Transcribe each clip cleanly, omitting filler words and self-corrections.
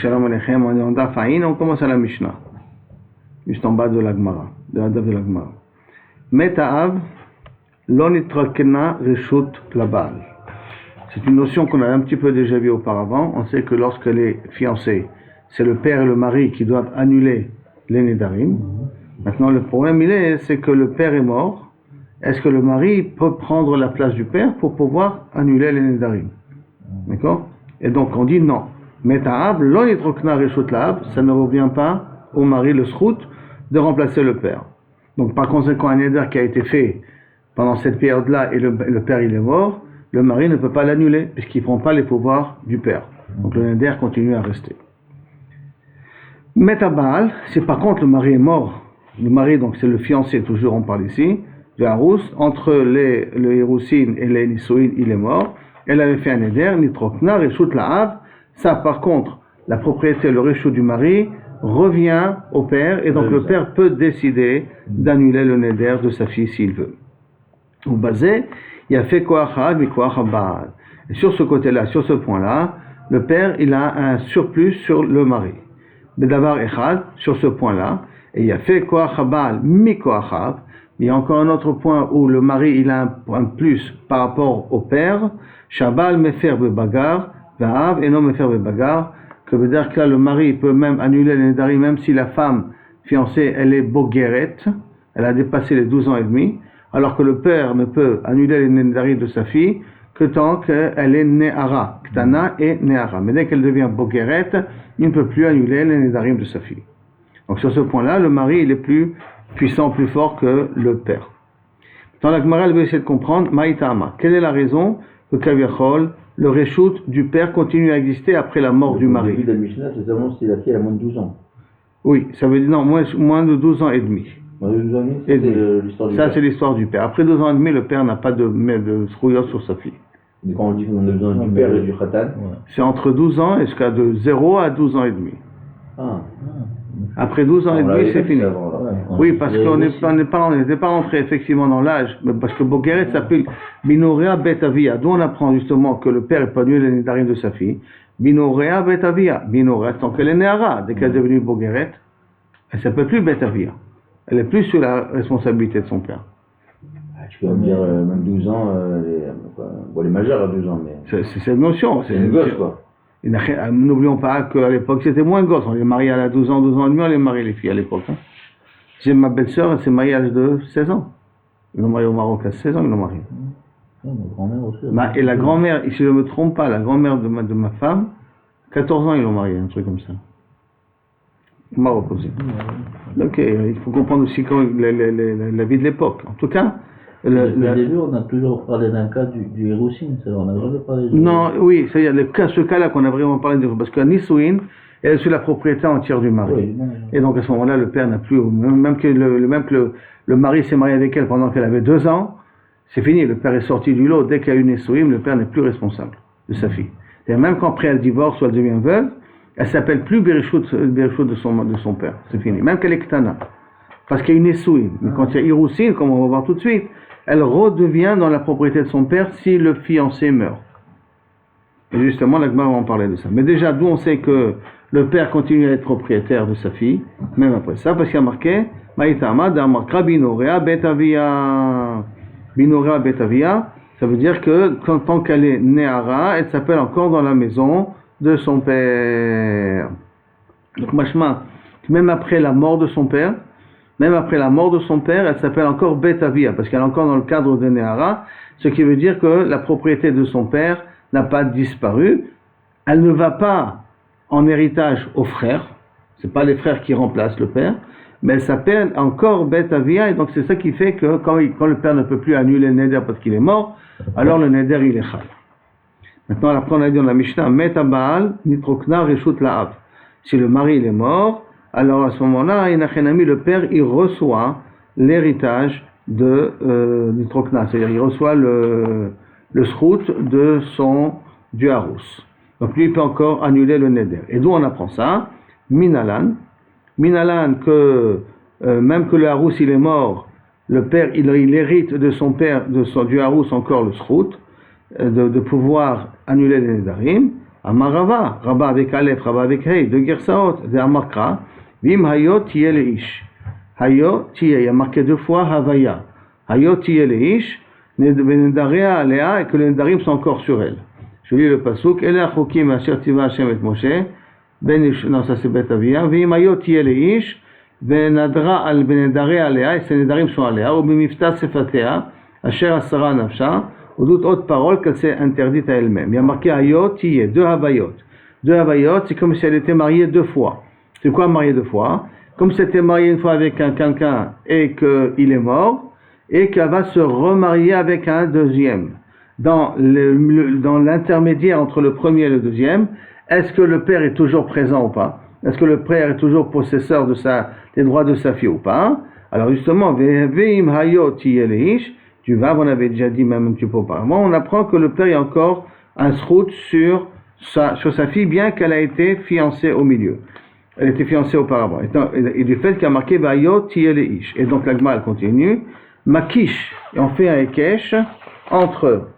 Shalom Aleichem, on est en Daf Ayin, on commence à la Mishnah, juste en bas de la Gemara, de la Daf de la Gemara. Meta'av, lo nitrakna reshut labal. C'est une notion qu'on a un petit peu déjà vue auparavant. On sait que lorsque les fiancés, c'est le père et le mari qui doivent annuler les Nedarim. Maintenant, le problème, c'est que le père est mort. Est-ce que le mari peut prendre la place du père pour pouvoir annuler les Nedarim? D'accord? Et donc, on dit non. Meta'av, lo nitrakna reshut labal, ça ne revient pas au mari, le srout, de remplacer le père. Donc, par conséquent, un Neder qui a été fait pendant cette période-là et le père il est mort, le mari ne peut pas l'annuler puisqu'il ne prend pas les pouvoirs du père. Donc le Neder continue à rester. Metabal, c'est par contre le mari est mort. Le mari, donc c'est le fiancé, toujours on parle ici, de Harous, entre le Héroussine et les Nisouïn, il est mort. Elle avait fait un Neder, Nitrokna, Reshut La'av. Ça par contre, la propriété, le Reshut du mari, revient au père et donc le père peut décider d'annuler le Neder de sa fille s'il veut. Au basé, il a fait koachad, mais koachabad. Et sur ce côté-là, sur ce point-là, le père, il a un surplus sur le mari. Bedavar echad, sur ce point-là, et il a fait koachabad, mi koachab. Il y a encore un autre point où le mari, il a un plus par rapport au père. Shabal mefer bebagar, va'av, et non mefer bebagar. Que veut dire que là, le mari peut même annuler les Nedarim, même si la femme fiancée, elle est bogeret, elle a dépassé les 12 ans et demi. Alors que le père ne peut annuler les Nedarim de sa fille que tant qu'elle est Ne'ara, Ktana et Ne'ara. Mais dès qu'elle devient Bogeret, il ne peut plus annuler les Nedarim de sa fille. Donc sur ce point-là, le mari il est plus puissant, plus fort que le père. Dans la Gemara, elle veut essayer de comprendre Maïtama. Quelle est la raison que Kaviachol, le Reshut du père continue à exister après la mort du mari? Au début de la Mishnah, c'est seulement si la fille a moins de 12 ans. Oui, ça veut dire non, moins de 12 ans et demi. C'est l'histoire du ça, père. c'est l'histoire du père. Après 2 ans et demi, le père n'a pas de srouillot sur sa fille. Mais quand on dit qu'on a besoin du père et du khatan, c'est entre 12 ans et jusqu'à de 0 à 12 ans et demi. Après 12 ans et demi, c'est fini. Oui, parce qu'on n'était pas rentré effectivement dans l'âge, mais parce que Bogeret s'appelle Binorea Betavia, d'où on apprend justement que le père est pas annuler les Nedarim de sa fille. Binorea Betavia. Binorea, tant qu'elle est Ne'ara, dès qu'elle est devenue Bogeret, elle ne s'appelle plus Betavia. Elle est plus sur la responsabilité de son père. Tu peux me dire, même 12 ans, les majeurs à 12 ans, mais... C'est cette notion. C'est une gosse, quoi. N'oublions pas qu'à l'époque, c'était moins gosse. On les mariait à 12 ans et demi, on les mariait les filles à l'époque. Hein. J'ai ma belle-sœur, elle s'est mariée à l'âge de 16 ans. Ils l'ont mariée au Maroc à 16 ans, ils l'ont mariée. Ma grand-mère aussi. Et la grand-mère, si je ne me trompe pas, la grand-mère de ma femme, 14 ans, ils l'ont mariée, un truc comme ça. Au Maroc aussi. Donc, il faut comprendre aussi la vie de l'époque. En tout cas, Au début, on a toujours parlé d'un cas du Héroussine, on n'a jamais parlé du... Non, oui, c'est-à-dire ce cas-là qu'on a vraiment parlé de... Parce qu'à Nisouin, elle est sur la propriété entière du mari. Oui, et donc à ce moment-là, le père n'a plus... Même que le mari s'est marié avec elle pendant qu'elle avait 2 ans, c'est fini, le père est sorti du lot. Dès qu'il y a eu Nisouin, le père n'est plus responsable de sa fille. C'est-à-dire même quand après elle divorce ou elle devient veuve, elle ne s'appelle plus Bereshut de son père. C'est fini. Même qu'elle est Ktana. Parce qu'il y a une Nisouin. Mais quand il y a Héroussine, comme on va voir tout de suite, elle redevient dans la propriété de son père si le fiancé meurt. Et justement, la Gemara va en parler de ça. Mais déjà, d'où on sait que le père continue à être propriétaire de sa fille, même après ça, parce qu'il y a marqué Maïtama d'Amakra Binorea Betavia. Binorea Betavia, ça veut dire que tant qu'elle est Ne'ara, elle s'appelle encore dans la maison de son père. Donc, machma, même après la mort de son père, elle s'appelle encore Betavia, parce qu'elle est encore dans le cadre de Ne'ara, ce qui veut dire que la propriété de son père n'a pas disparu. Elle ne va pas en héritage aux frères, c'est pas les frères qui remplacent le père, mais elle s'appelle encore Betavia, et donc c'est ça qui fait que quand le père ne peut plus annuler le Neder parce qu'il est mort, alors le Neder il est chal. Maintenant, après on a dit dans la Mishnah, Metabal nitrokna reshut la'av. Si le mari il est mort, alors à ce moment-là, le père il reçoit l'héritage de Nitrokna, c'est-à-dire il reçoit le srout du Harous. Donc lui il peut encore annuler le Neder. Et d'où on apprend ça? Minalan que même que le Harous il est mort, le père il hérite de son père, du Harous encore le srout, de pouvoir annuler les Nedarim. Amar Rava, Rava avec Aleph, Rava avec Hey, deux Gersaot, de Amarkra, Vim Hayot Tiye Leish. Hayot Tiye, il y a marqué deux fois Havaya. Hayot Tiye Leish, Nedarea Alea, et que les Nedarim sont encore sur elle. Je lis le pasuk, Ele Achokim Asher Tiva Hashem et Moshe, non, ça c'est Bet Avia, Vim Hayot Tiye Leish, Benadra al Benedarea Alea, et ces Nedarim sont Alea, ou Bimifta Sefatea, Asher Asara Nafsha, ou d'autres autres paroles qu'elle s'est interdite à elle-même. Il y a marqué Hayot Tiye, deux Havayot. Deux Havayot, c'est comme si elle était mariée deux fois. C'est quoi mariée deux fois? Comme si elle était mariée une fois avec quelqu'un et qu'il est mort, et qu'elle va se remarier avec un deuxième. Dans l'intermédiaire entre le premier et le deuxième, est-ce que le père est toujours présent ou pas? Est-ce que le père est toujours possesseur des droits de sa fille ou pas? Alors justement, Ve'im Hayot Tiye Leish, tu vas, on avait déjà dit même un petit peu auparavant, on apprend que le père est encore un srout sur sa fille, bien qu'elle a été fiancée au milieu. Elle était fiancée auparavant. Et du fait qu'il y a marqué Vayot Tiye Leish. Et donc la Gemara elle continue. Makish, et on fait un Ekesh entre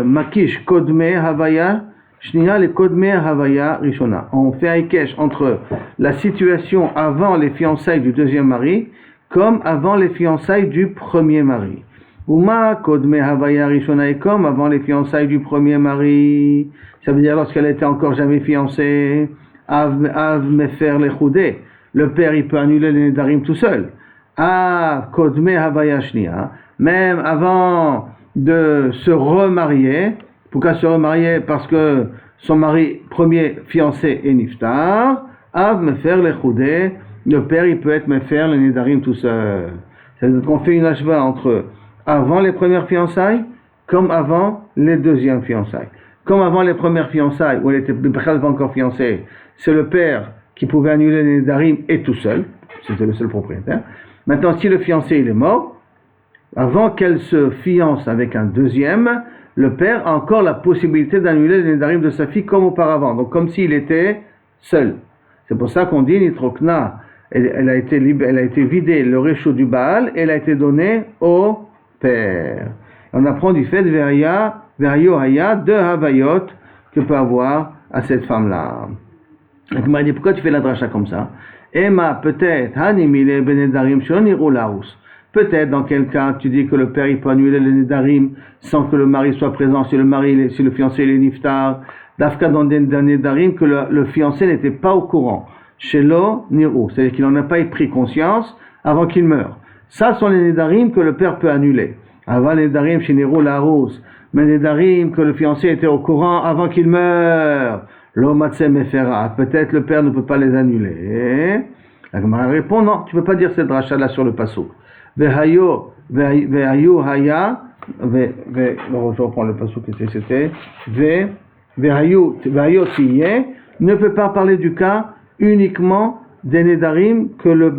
Makish Kodme Havaya, Shnia le Kodme Havaya Rishona. On fait un Ekesh entre la situation avant les fiançailles du deuxième mari, comme avant les fiançailles du premier mari. Uma Kodme Havaya Rishona est comme avant les fiançailles du premier mari. Ça veut dire lorsqu'elle était encore jamais fiancée. Av Mefer Lechoudé. Le père il peut annuler les Nedarim tout seul. Kodme Havaya Shnia. Même avant de se remarier. Pourquoi se remarier? Parce que son mari premier fiancé est Niftar. Av Mefer Lechoudé. Le père, il peut être Mefer, le Nedarim tout seul. C'est-à-dire qu'on fait une hachva entre avant les premières fiançailles, comme avant les deuxièmes fiançailles. Comme avant les premières fiançailles, où elle était pas encore fiancée, c'est le père qui pouvait annuler les Nedarim et tout seul. C'était le seul propriétaire. Maintenant, si le fiancé, il est mort, avant qu'elle se fiance avec un deuxième, le père a encore la possibilité d'annuler les Nedarim de sa fille comme auparavant. Donc, comme s'il était seul. C'est pour ça qu'on dit Nitrokna. Elle a été vidée, le réchaud du Baal, et elle a été donnée au père. On apprend du fait de Vehayo Haya, deux Havayot que peut avoir à cette femme-là. Donc, il m'a dit, pourquoi tu fais la dracha comme ça? Emma, peut-être, Hanimile Benedarim Shoniru Laus. Peut-être, dans quel cas, tu dis que le père, il peut annuler les Nedarim sans que le mari soit présent, si le fiancé, il est Niftar. Dafka dans des Nedarim, que le fiancé n'était pas au courant. Shelo Niru, c'est-à-dire qu'il n'en a pas pris conscience avant qu'il meure. Ça sont les Nedarim que le père peut annuler. Avant les Nedarim chez Niru Laus, mais les Nedarim que le fiancé était au courant avant qu'il meure. L'Omatse Mefera, peut-être le père ne peut pas les annuler. La Gemara répond non, tu ne peux pas dire cette dracha là sur le pasuk. Vehayo Haya, je reprends le pasuk que c'était. Vehayo Tiye ne peut pas parler du cas uniquement des Nedarim que le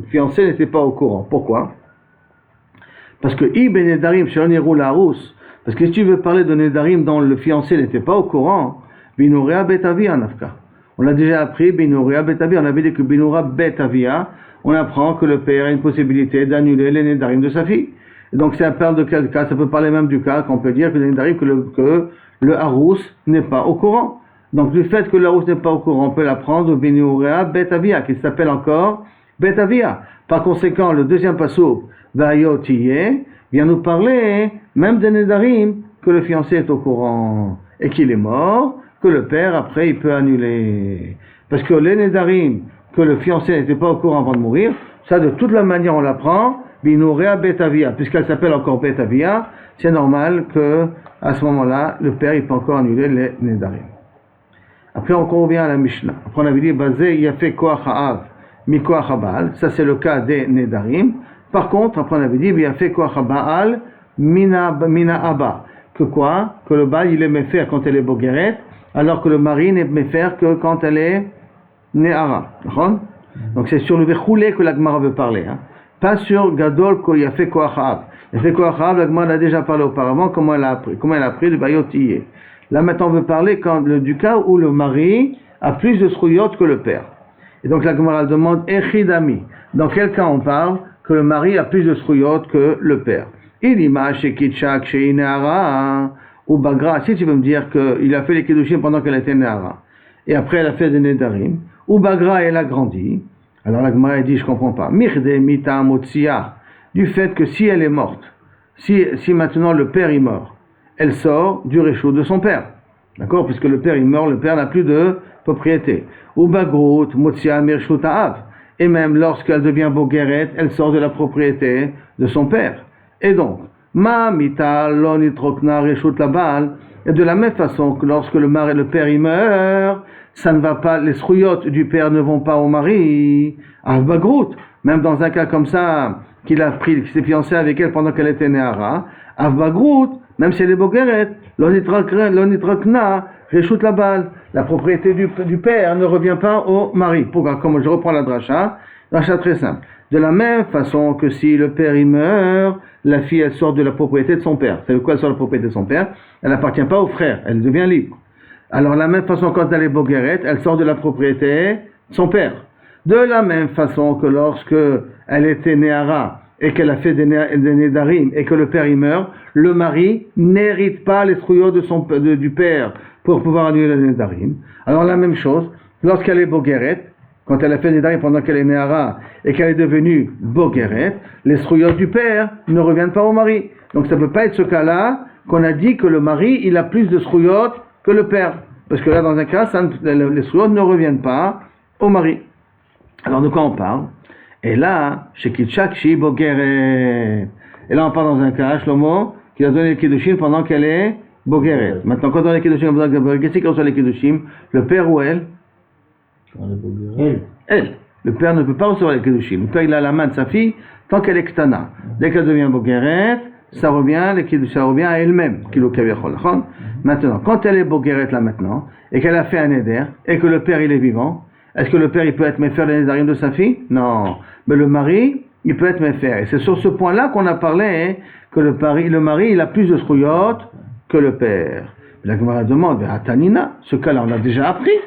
fiancé n'était pas au courant. Pourquoi? Parce que Ibn Nedarim Shoniru Larus, parce que si tu veux parler de Nedarim dont le fiancé n'était pas au courant, Binouria Betavia Nafka. On l'a déjà appris, Binouria Betavia. On avait dit que Binouria Betavia, on apprend que le père a une possibilité d'annuler les Nedarim de sa fille. Et donc ça parle de quel cas? Ça peut parler même du cas qu'on peut dire que les Nedarim, que le Harous n'est pas au courant. Donc le fait que le Harous n'est pas au courant, on peut l'apprendre au Binouria Betavia, qui s'appelle encore Betavia. Par conséquent, le deuxième pasuk, Vayot Tiye, vient nous parler même des Nedarim que le fiancé est au courant et qu'il est mort, que le père après il peut annuler. Parce que les Nedarim que le fiancé n'était pas au courant avant de mourir, ça de toute la manière on l'apprend, Binouria Betavia, puisqu'elle s'appelle encore Betavia, c'est normal que à ce moment-là le père il peut encore annuler les Nedarim. Après on revient à la Mishnah. Après on avait dit Bazé Yafé Koach Ha'av Mikoach Ha'Baal, ça c'est le cas des Nedarim. Par contre, après on avait dit, il a fait quoi Baal mina Abba. Que quoi? Que le Baal il est méfer quand elle est Bogueret, alors que le mari n'est méfer que quand elle est Ne'ara. Donc c'est sur le Vechoulé que la Gemara veut parler. Hein. Pas sur Gadol qu'il a fait quoi Ha'av. Il a fait quoi Ha'av, la Gemara a déjà parlé auparavant, comment elle a appris le Bayot Tiye. Là maintenant on veut parler du cas où le mari a plus de srouyot que le père. Et donc la Gemara demande Echidami. Dans quel cas on parle que le mari a plus de srouyot que le père? Il image chez Kitchak, chez Inara, ou Bagra, si tu veux me dire qu'il a fait les Kiddushim pendant qu'elle était Nehara, et après elle a fait des Nedarim, ou Bagra elle a grandi, alors la Gemara dit, je comprends pas. Mirde mita motsia, du fait que si elle est morte, si maintenant le père est mort, elle sort du réchaud de son père. D'accord? Puisque le père est mort, le père n'a plus de propriété. Ou bagrut motsia mirshut ha'av. Et même lorsqu'elle devient bogeret, elle sort de la propriété de son père. Et donc, ma mita lo nitrokna reshut labal. Et de la même façon que lorsque le père il meurt, ça ne va pas, les srouillottes du père ne vont pas au mari. Avbagrout, même dans un cas comme ça, qu'il s'est fiancé avec elle pendant qu'elle était Nehara, Avbagrout, même si elle est bogeret, l'onitrakna, reshut la balle, la propriété du père ne revient pas au mari. Pourquoi? Comme je reprends la dracha très simple. De la même façon que si le père il meurt, la fille elle sort de la propriété de son père. C'est quoi elle sort de la propriété de son père? Elle n'appartient pas au frère, elle devient libre. Alors de la même façon quand elle est bogeret, elle sort de la propriété de son père. De la même façon que lorsque elle était Nehara et qu'elle a fait des Nedarim et que le père y meurt, le mari n'hérite pas les trouillots du père pour pouvoir annuler les Nedarim. Alors la même chose, lorsqu'elle est bogeret, quand elle a fait des Nedarim pendant qu'elle est Nehara et qu'elle est devenue bogeret, les trouillots du père ne reviennent pas au mari. Donc ça ne peut pas être ce cas-là qu'on a dit que le mari il a plus de trouillots que le père. Parce que là dans un cas, les trouillots ne reviennent pas au mari. Alors de quoi on parle? Et là, chez Kitchakshi Bogeret. Et là on parle dans un cas, Shlomo, qui a donné les Kiddushim pendant qu'elle est Bogeret. Maintenant, quand on a les Kiddushim pendant qu'elle est Bogeret, qu'est-ce qui reçoit les Kiddushim? Le père ou elle? Elle. Le père ne peut pas recevoir les Kiddushim. Le père il a la main de sa fille tant qu'elle est Ktana. Dès qu'elle devient Bogeret, ça revient à elle-même. Maintenant, quand elle est Bogeret là maintenant, et qu'elle a fait un Neder, et que le père il est vivant, est-ce que le père il peut être méfer les Nedarim de sa fille? Non. Mais le mari, il peut être méfer. Et c'est sur ce point-là qu'on a parlé que le mari il a plus de srouillottes que le père. La Gemara demande, Tanina, ce cas-là on l'a déjà appris.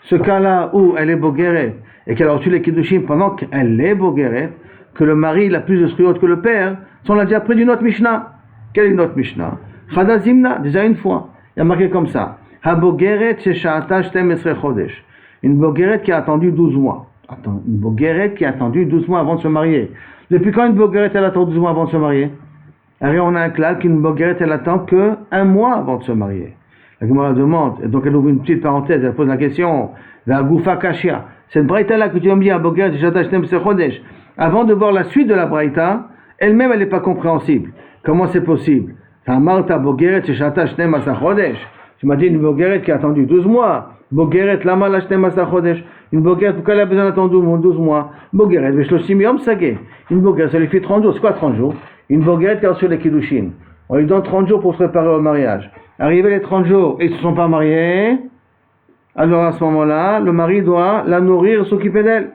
Ce cas-là où elle est bogeret et qu'elle a reçu les Kiddushim pendant qu'elle est bogeret, que le mari il a plus de srouillottes que le père, on l'a déjà appris d'une autre Mishnah. Quelle est une autre Mishnah? Chadazimna, déjà une fois. Il y a marqué comme ça. Ha-bogeret shesha'ata 12 chodesh. Une bogeret qui a attendu 12 mois. Attends, une bogeret qui a attendu 12 mois avant de se marier. Depuis quand une bogeret elle attend 12 mois avant de se marier? Alors on a un clal qu'une bogeret elle attend que 1 mois avant de se marier. La Gemara demande, et donc elle ouvre une petite parenthèse, elle pose la question, la Goufa Kashia. Cette braïta là que tu vas me dire, bogeret shesha'ata 12 chodesh. Avant de voir la suite de la braïta, elle-même elle n'est pas compréhensible. Comment c'est possible? Marta bogeret shesha'ata 12 chodesh. Tu m'as dit une bogeret qui a attendu 12 mois. Bogeret, lama lashtem asa chodesh. Une bogeret, pourquoi elle a besoin d'attendre 12 mois? Bogeret, veshloshim yom sagé. Une bogeret, ça lui fait 30 jours. C'est quoi 30 jours? Une bogeret qui a reçu les Kiddushim. On lui donne 30 jours pour se préparer au mariage. Arrivé les 30 jours et ils ne se sont pas mariés, alors à ce moment-là, le mari doit la nourrir et s'occuper d'elle.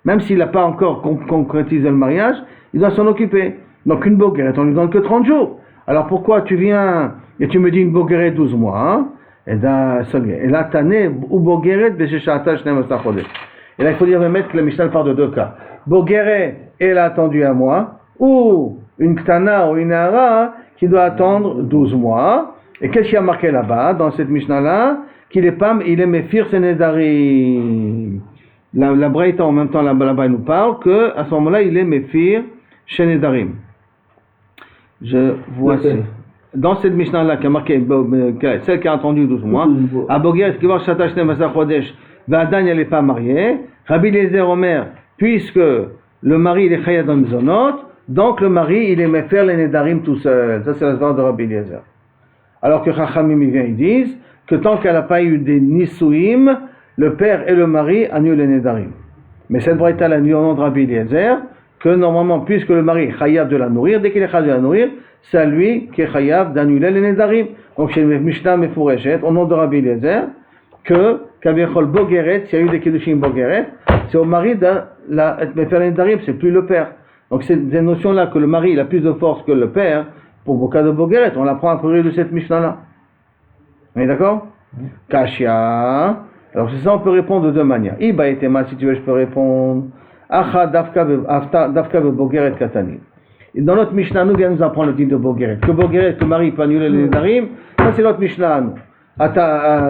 Même s'il n'a pas encore concrétisé le mariage, il doit s'en occuper. Donc une bogeret, on lui donne que 30 jours. Alors pourquoi tu viens et tu me dis une bogeret 12 mois, hein? Et là, Tané, ou Bogeret, Besheshata, 12 chodesh. Et là, il faut dire mettre que la Mishnah parle de 2 cas. Bogeret, elle a attendu 1 mois, ou une Ktana ou une Nehara qui doit attendre 12 mois. Et qu'est-ce qu'il y a marqué là-bas, dans cette Mishnah-là? Qu'il est pas, il est méfir ses Nedarim. La Braïta, en même temps, là-bas, il nous parle qu'à ce moment-là, il est méfir chez Nedarim. Je vois ça. Dans cette Mishnah-là, qui a marqué, celle qui a attendu 12 mois, à Bogeret, qui va Shata 12 chodesh, Vadan, elle n'est pas mariée, Rabbi Eliezer Omer, puisque le mari, il est Chayad dans Mizonot, donc le mari, il aimait faire les Nedarim tout seul. Ça, c'est la histoire de Rabbi Eliezer. Alors que Chachamim, ils disent que tant qu'elle n'a pas eu des Nisuim, le père et le mari annulent les Nedarim. Mais cette braïta, la nuit au nom de Rabbi Eliezer, que normalement, puisque le mari est Chayav de la nourrir, dès qu'il est Chayav de la nourrir, c'est à lui qui est chayav d'annuler les Nedarim. Donc chez le Mishnah Mefureshet, au nom de Rabbi Eliezer, que Kaviechol Bogeret, s'il y a eu des Kiddushim Bogeret, c'est au mari de faire les Nedarim, c'est plus le père. Donc c'est des notions-là que le mari il a plus de force que le père, pour le cas de Bogeret, on l'apprend à partir de cette Mishnah-là. On est d'accord? Kashia. Alors c'est ça, on peut répondre de 2 manières. Iba et Tema, si tu veux, je peux répondre. Acha Dafka Bogeret Katani. Et dans notre Mishnah, nous vient nous apprendre le titre de Bogeret. Que Bogeret, que Marie peut annuler les Nedarim, Ça, c'est notre Mishnah.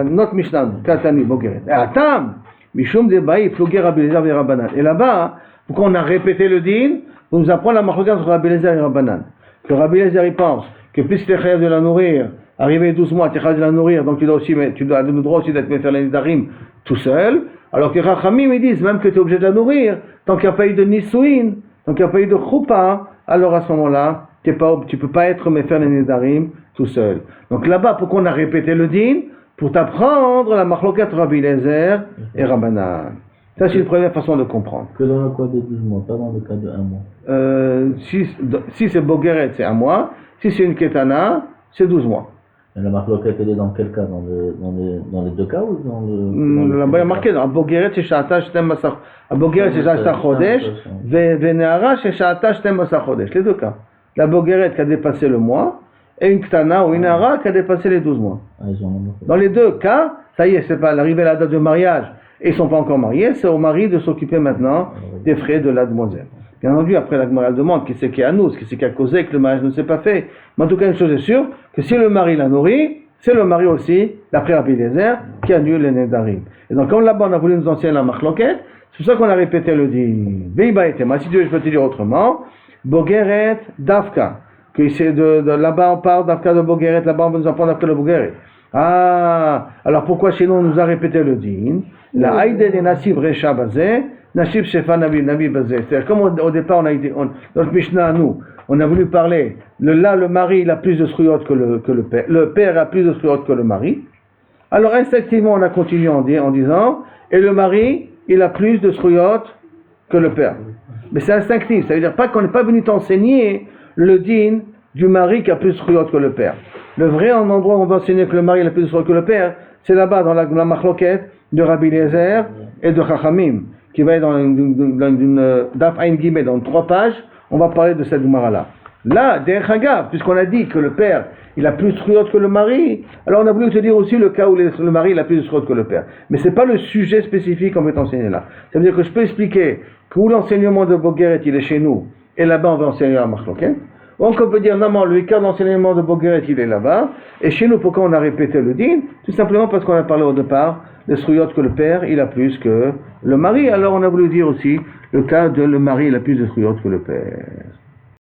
Notre Mishnah, Katani Bogeret. Et Atam, Mishum Debaï, Floguer Rabbi Eliezer et Rabbanan. Et là-bas, pourquoi on a répété le din, pour nous apprendre la marloquette entre Rabbi Eliezer et Rabbanan. Que Rabbi Eliezer, il pense que plus tu es chayav de la nourrir, arrivé 12 mois, tu es chayav de la nourrir, donc tu as le droit aussi d'être faire les nidarim tout seul. Alors que Rachamim, ils disent même que tu es obligé de la nourrir, tant qu'il n'y a pas eu de nisuin, tant qu'il n'y a pas eu de choupa, alors à ce moment-là, tu ne peux pas être faire les nidarim tout seul. Donc là-bas, pourquoi on a répété le din? Pour t'apprendre la marloquette Rabbi Eliezer et Rabbanan. Ça, c'est une première façon de comprendre. Que dans le cas de 12 mois, pas dans le cas de 1 mois. Si c'est Bogeret, c'est 1 mois. Si c'est une Ketana, c'est 12 mois. Et la marloquette, elle est dans quel cas? Dans les deux cas ou dans le... Là-bas, il y a marqué, à Bogeret, c'est Sha'ata Shtem Masach. À Bogeret, c'est Sha'ata Chodesh. Veneara, c'est Sha'ata Shtem Masach Chodesh. Les deux cas. La Bogeret qui a dépassé le mois, et une Ktana ou une Nehara qui a dépassé les 12 mois. Dans les deux cas, ça y est, c'est pas l'arrivée à la date de mariage, et ils ne sont pas encore mariés, c'est au mari de s'occuper maintenant des frais de la demoiselle. Bien entendu, après la mariage demande qui c'est qui est à nous, qui c'est qui a causé que le mariage ne s'est pas fait. Mais en tout cas, une chose est sûre, que si le mari la nourrit, c'est le mari aussi, d'après Rabbi Eliezer, qui annule les nedarim. Et donc, comme là-bas on a voulu nous enseigner la marloquette, c'est pour ça qu'on a répété le dit. Veiba etema, si tu veux, je peux te dire autrement, Bogeret Dafka, que c'est de là-bas on parle Dafka de Bogeret, là-bas on va nous apprendre Dafka de Bogeret. Ah, alors pourquoi chez nous on nous a répété le din? La Haïde de Nasib Recha Bazé, Nasib Shefa Nabi Bazé. C'est-à-dire, comme au départ, dans le Mishnah, nous, on a voulu parler, le mari, il a plus de sruyot que le père. Le père a plus de sruyot que le mari. Alors, instinctivement, on a continué en disant, et le mari, il a plus de sruyot que le père. Mais c'est instinctif, ça veut dire pas qu'on n'est pas venu t'enseigner le din du mari qui a plus de sruyot que le père. Le vrai endroit où on va enseigner que le mari a plus de sruyot que le père, c'est là-bas, dans la marloquette de Rabbi Eliezer et de Chachamim, qui va être dans une Daf Ain Gimel, dans 3 pages, on va parler de cette Gemara-là. Là, derrière Hagav, puisqu'on a dit que le père, il a plus de sruyot que le mari, alors on a voulu te dire aussi le cas où le mari, il a plus de sruyot que le père. Mais ce n'est pas le sujet spécifique qu'on veut enseigner là. Ça veut dire que je peux expliquer que où l'enseignement de Bogeret, il est chez nous, et là-bas, on va enseigner la marloquette. Donc on peut dire, non, le cas d'enseignement de Bogeret, il est là-bas, et chez nous, pourquoi on a répété le din? Tout simplement parce qu'on a parlé au départ des sruyot que le père, il a plus que le mari. Alors on a voulu dire aussi le cas de le mari, il a plus de sruyot que le père.